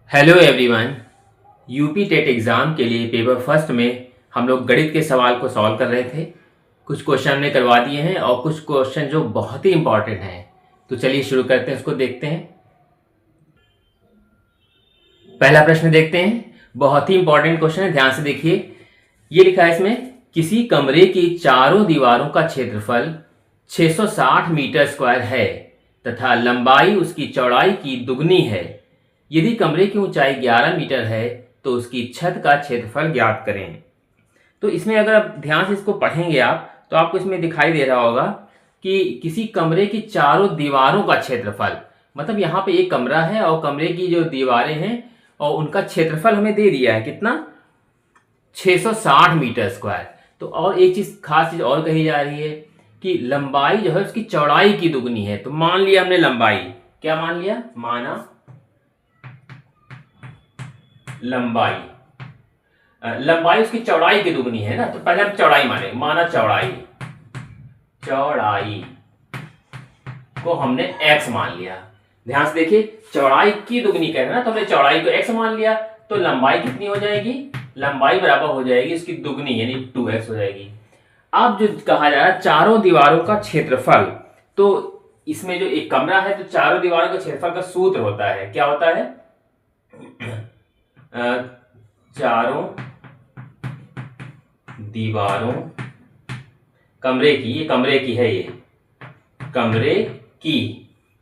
Hello everyone. UP TET exam के लिए paper first में हम लोग गणित के सवाल को सॉल्व कर रहे थे। कुछ क्वेश्चन हमने करवा दिए हैं और कुछ क्वेश्चन जो बहुत ही इंपॉर्टेंट हैं। तो चलिए शुरू करते हैं, उसको देखते हैं। पहला प्रश्न देखते हैं, बहुत ही इंपॉर्टेंट क्वेश्चन है, ध्यान से देखिए। ये लिखा है इसमें, किसी कमरे की चारों दीवारों का क्षेत्रफल 660 मीटर स्क्वायर है तथा लंबाई उसकी चौड़ाई की दुगनी है। यदि कमरे की ऊंचाई 11 मीटर है तो उसकी छत का क्षेत्रफल ज्ञात करें। तो इसमें अगर आप ध्यान से इसको पढ़ेंगे आप तो आपको इसमें दिखाई दे रहा होगा कि किसी कमरे की चारों दीवारों का क्षेत्रफल, मतलब यहाँ पे एक कमरा है और कमरे की जो दीवारें हैं और उनका क्षेत्रफल हमें दे दिया है कितना, 660 मीटर स्क्वायर। तो और एक चीज, खास चीज और कही जा रही है कि लंबाई जो है उसकी चौड़ाई की दुगनी है। तो मान लिया हमने लंबाई, क्या मान लिया, माना लंबाई उसकी चौड़ाई की दुगनी है ना। तो पहले हम चौड़ाई माने, माना चौड़ाई को हमने x मान लिया। ध्यान से देखिए, चौड़ाई की दुगनी कह रहे हैं ना, तो हमने चौड़ाई को x मान लिया। तो लंबाई कितनी हो जाएगी, लंबाई बराबर हो जाएगी उसकी दुगनी यानी 2x हो जाएगी। अब जो कहा जा रहा है चारों दीवारों का क्षेत्रफल, तो इसमें जो एक कमरा है तो चारों दीवारों के क्षेत्रफल का सूत्र होता है, क्या होता है, चारों दीवारों कमरे की, ये कमरे की है, ये कमरे की,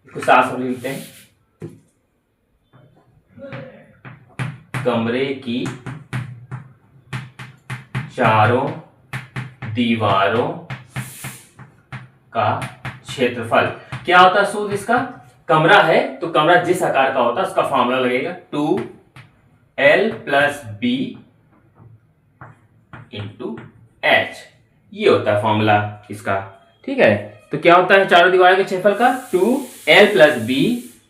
इसको साफ समझ लिखते हैं, कमरे की चारों दीवारों का क्षेत्रफल क्या होता है, सूत्र इसका, कमरा है तो कमरा जिस आकार का होता है उसका फॉर्मूला लगेगा 2l + b × h, ये होता है फॉर्मूला इसका। ठीक है, तो क्या होता है चारों दीवारों के क्षेत्रफल का 2l + b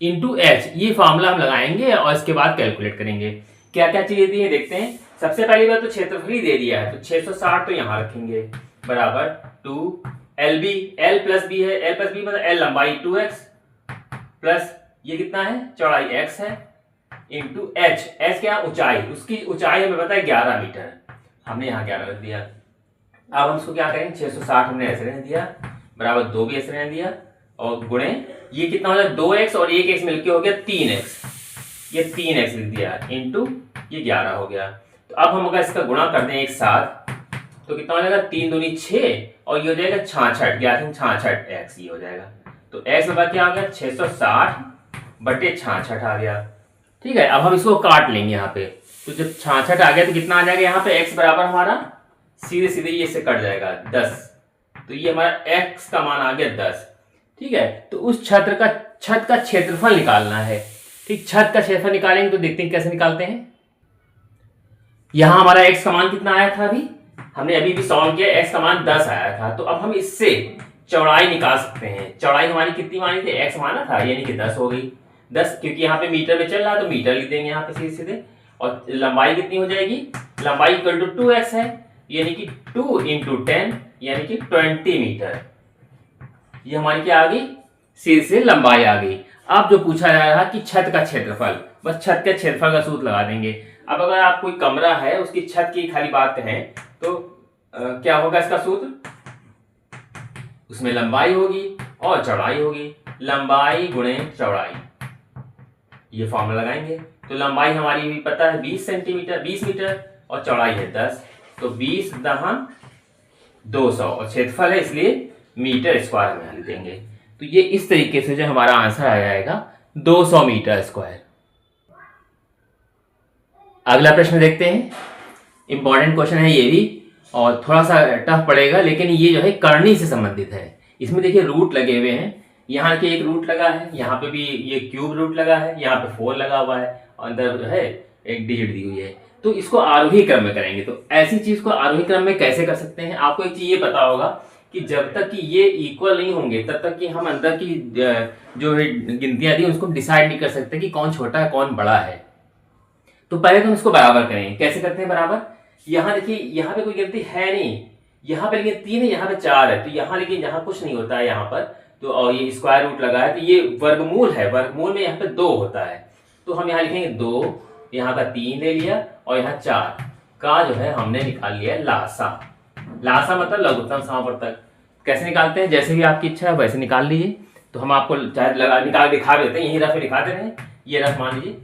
× h, ये फॉर्मूला हम लगाएंगे और इसके बाद कैलकुलेट करेंगे। क्या क्या चीजें दी है देखते हैं। सबसे पहली बात तो क्षेत्रफल ही दे दिया है, तो 660 तो यहां रखेंगे बराबर 2lb, l + b है, l + b मतलब l लंबाई 2x प्लस ये कितना है, चौड़ाई x है, इंटू h, h क्या, ऊंचाई, उसकी ऊंचाई हमें पता है 11 मीटर, हमने यहाँ 11 रख दिया। अब हम इसको क्या करेंगे, 660 हमने ऐसे रहने दिया बराबर 2 भी ऐसे रहने दिया और गुणे ये कितना हो जाए 2x और 1x मिलके हो गया 3x, ये 3x लिख दिया इंटू ये 11 हो गया। तो अब हम अगर इसका गुणा कर दें एक साथ तो कितना हो जाएगा, 3 दूनी 6 और ये हो जाएगा 66, 66x ये हो जाएगा। तो x बराबर क्या आ गया, 660/66 आ गया। ठीक है, अब हम इसको काट लेंगे यहाँ पे, तो जब 66 आ गया तो कितना आ जाएगा यहाँ पे, x बराबर हमारा सीधे सीधे ये से कट जाएगा 10, तो ये हमारा x का मान आ गया 10। ठीक है, तो उस छत का क्षेत्रफल निकालना है। ठीक, छत का क्षेत्रफल निकालेंगे तो देखते हैं कैसे निकालते हैं। यहां हमारा x का मान कितना आया था, अभी हमने अभी भी सॉल्व किया, x का मान 10 आया था। तो अब हम इससे चौड़ाई निकाल सकते हैं। चौड़ाई हमारी कितनी मानी थी, x माना था, यानी कि 10 हो गई, 10 क्योंकि यहाँ पे मीटर में चल रहा है तो मीटर लिख देंगे यहाँ पे सीधे सीधे। और लंबाई कितनी हो जाएगी, लंबाई इक्वल टू 2x है, यानी कि 2 × 10 यानी कि 20 मीटर, ये हमारी क्या आ गई, सीधे से लंबाई आ गई। अब जो पूछा जा रहा है कि छत का क्षेत्रफल, बस छत के क्षेत्रफल का सूत्र लगा देंगे। अब अगर आप कोई कमरा है उसकी छत की खाली बात कहें तो क्या होगा इसका सूत्र, उसमें लंबाई होगी और चौड़ाई होगी, लंबाई गुणे चौड़ाई, ये फॉर्मूला लगाएंगे। तो लंबाई हमारी भी पता है 20 सेंटीमीटर, 20 मीटर और चौड़ाई है 10, तो 20 × 200 और क्षेत्रफल है इसलिए मीटर स्क्वायर में लिख देंगे। तो ये इस तरीके से जो हमारा आंसर आ जाएगा 200 मीटर स्क्वायर। अगला प्रश्न देखते हैं, इंपॉर्टेंट क्वेश्चन है ये भी और थोड़ा सा टफ पड़ेगा, लेकिन ये जो है करनी से संबंधित है। इसमें देखिए रूट लगे हुए हैं, यहाँ के एक रूट लगा है, यहाँ पे भी ये क्यूब रूट लगा है, यहाँ पे 4 लगा हुआ है और अंदर जो है एक डिजिट दी हुई है। तो इसको आरोही क्रम में करेंगे। तो ऐसी चीज को आरोही क्रम में कैसे कर सकते हैं, आपको एक चीज ये पता होगा कि जब तक कि ये इक्वल नहीं होंगे तब तक कि हम अंदर की जो है गिनतियां दी उसको डिसाइड नहीं कर सकते कि कौन छोटा है कौन बड़ा है। तो पहले तो हम इसको बराबर करेंगे। कैसे करते हैं बराबर, यहाँ देखिए यहाँ पे कोई गिनती है नहीं, यहाँ पे लेकिन 3 है, यहाँ पे 4 है, तो यहाँ लेकिन यहाँ कुछ नहीं होता है यहाँ पर, तो और ये स्क्वायर रूट लगा है तो ये वर्गमूल है, वर्गमूल में यहाँ पे 2 होता है, तो हम यहाँ लिखेंगे 2 यहाँ का 3 ले लिया और यहाँ 4 का जो है हमने निकाल लिया लासा। लासा मतलब लघुत्तम समावर्तक। कैसे निकालते हैं, जैसे भी आपकी इच्छा है वैसे निकाल लीजिए। तो हम आपको चाहे निकाल दिखा देते हैं, यही रफ में दिखा दे रहे हैं। ये रफ मान लीजिए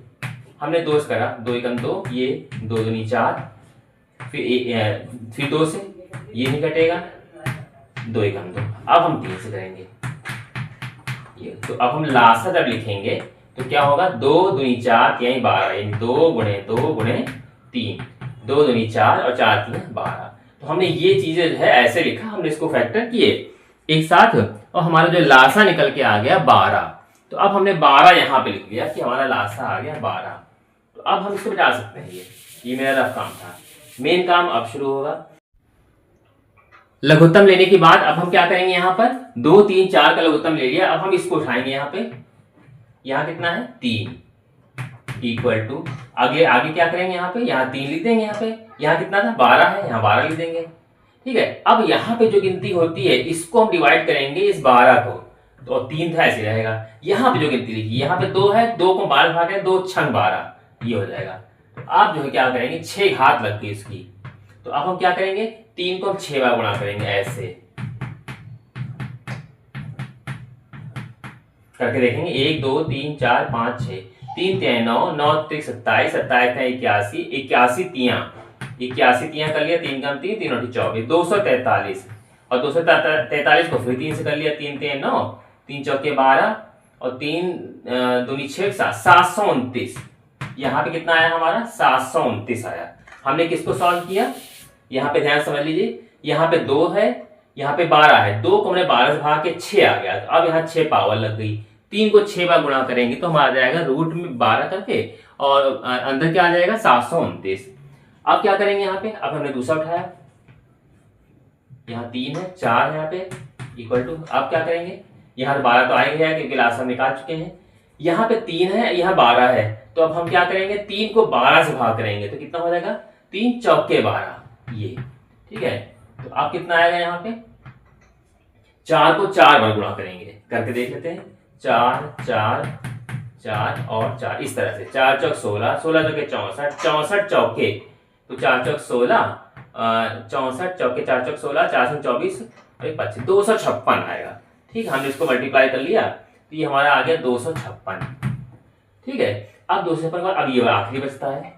हमने 2 से करा, 2 एकम 2, ये 2 दूनी 4, फिर 2 से ये नहीं कटेगा, 2 एकम 2। अब हम 3 से करेंगे ये। तो अब हम लासा जब लिखेंगे तो क्या होगा, 2 दूनी 4 यानी 12, यानी 2 गुणे 2 गुणे 3, 2 दूनी 4 और 4 3 12। तो हमने ये चीजें जो है ऐसे लिखा, हमने इसको फैक्टर किए एक साथ और हमारा जो लासा निकल के आ गया 12। तो अब हमने 12 यहाँ पे लिख दिया कि हमारा लासा आ गया 12। तो अब हम इसको मिटा सकते हैं। ये मेरा रफ काम था। मेन काम अब शुरू होगा। लघुत्तम लेने के बाद अब हम क्या करेंगे, यहाँ पर 2 3 4 का लघुत्तम ले लिया। अब हम इसको उठाएंगे, यहाँ पे यहाँ कितना है 3 इक्वल टू, आगे क्या करेंगे, यहाँ पे यहाँ 3 लिख देंगे। यहाँ पे यहाँ कितना था 12 है, यहाँ 12 लिख देंगे। ठीक है, अब यहाँ पे जो गिनती होती है इसको हम डिवाइड करेंगे इस 12 को, तो 3 था ऐसे रहेगा। यहाँ पे जो गिनती लिखी, यहाँ पे 2 है, 2 को 12 भागे 2 छंग 12, ये हो जाएगा। तो आप जो है क्या करेंगे, 6 घात लग गई इसकी। तो अब हम क्या करेंगे, 3 को हम 6 बार गुणा करेंगे, ऐसे करके देखेंगे। 1 2 3 4 5 6, 3 3 9, 9 3 27, 27 है 81, 81 तियां, 81 तियां कर लिया, 3 कम 3, 3 24, 243। और 243 को फिर 3 से कर लिया, 3 3 9, 3 चौके 12 और 3 दूनी 6 729। यहाँ पे कितना आया हमारा 729 आया। हमने किसको सॉल्व किया, यहाँ पे ध्यान समझ लीजिए, यहाँ पे 2 है, यहाँ पे 12 है, 2 को हमने 12 से भाग के 6 आ गया। तो अब यहाँ 6 पावर लग गई। 3 को 6 बार गुणा करेंगे तो हमारा जाएगा रूट में 12 करके और अंदर क्या आ जाएगा 729। अब क्या करेंगे, यहाँ पे अब हमने दूसरा उठाया, यहाँ 3 है, 4 है यहाँ पे इक्वल टू, अब क्या करेंगे, यहाँ 12 तो आएंगे क्योंकि लास्ट हम निकाल चुके हैं। यहाँ पे 3 है, यहाँ 12 है, तो अब हम क्या करेंगे, 3 को 12 से भाग करेंगे तो कितना हो जाएगा 3 चौके 12, ये ठीक है। तो अब कितना आएगा, यहाँ पे 4 को 4 बार गुणा करेंगे, करके देख लेते हैं। 4 4 4 और 4, इस तरह से 4 चौक 16, 16 चौके 64, 64 चौके, तो 4 चौक 16, 64 चौके 4 चौक 16, 4 24 और 25, 256 आएगा। ठीक है, हमने इसको मल्टीप्लाई कर लिया तो ये हमारा आ गया 256। ठीक है, अब 256 के बाद अब ये आखिरी बचता है।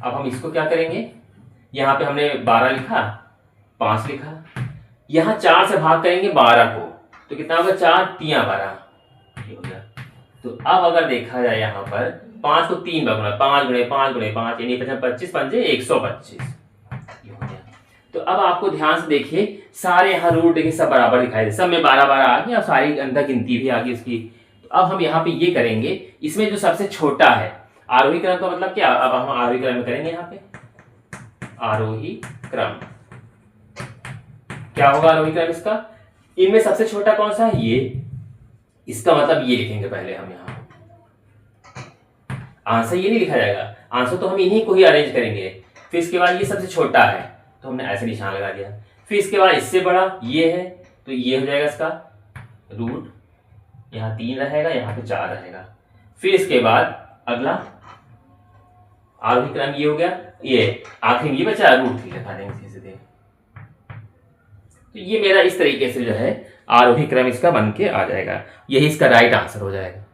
अब हम इसको क्या करेंगे, यहाँ पे हमने 12 लिखा, 5 लिखा, यहाँ 4 से भाग करेंगे 12 को, तो कितना होगा 4 3 12, ये हो गया। तो अब अगर देखा जाए यहाँ पर 5 को 3 बार गुणा, 5 गुणे 5 गुणे 5 यानी 25 पंजे 125, ये हो गया। तो अब आपको ध्यान से देखिए, सारे यहाँ रूट देखिए सब बराबर दिखाई दे, सब में 12 12 आ गया और सारी अंदर गिनती भी आ गई इसकी। तो अब हम यहाँ पे ये करेंगे, इसमें जो सबसे छोटा है आरोही क्रम का मतलब क्या, अब हम आरोही क्रम में करेंगे। यहाँ पे आरोही क्रम क्या होगा, आरोही क्रम इसका, इनमें सबसे छोटा कौन सा है, ये, इसका मतलब ये लिखेंगे पहले हम। यहाँ आंसर ये नहीं लिखा जाएगा, आंसर तो हम इन्हीं को ही अरेंज करेंगे। फिर इसके बाद ये सबसे छोटा है तो हमने ऐसे निशान लगा दिया। फिर इसके बाद इससे बड़ा ये है तो ये हो जाएगा इसका रूट, यहाँ 3 रहेगा, यहाँ पे 4 रहेगा। फिर इसके बाद अगला आरोही क्रम ये हो गया, ये आखिरी में ये बचा रूट 3 लगा देंगे सीधे। तो ये मेरा इस तरीके से जो है आरोही क्रम इसका बन के आ जाएगा, यही इसका राइट आंसर हो जाएगा।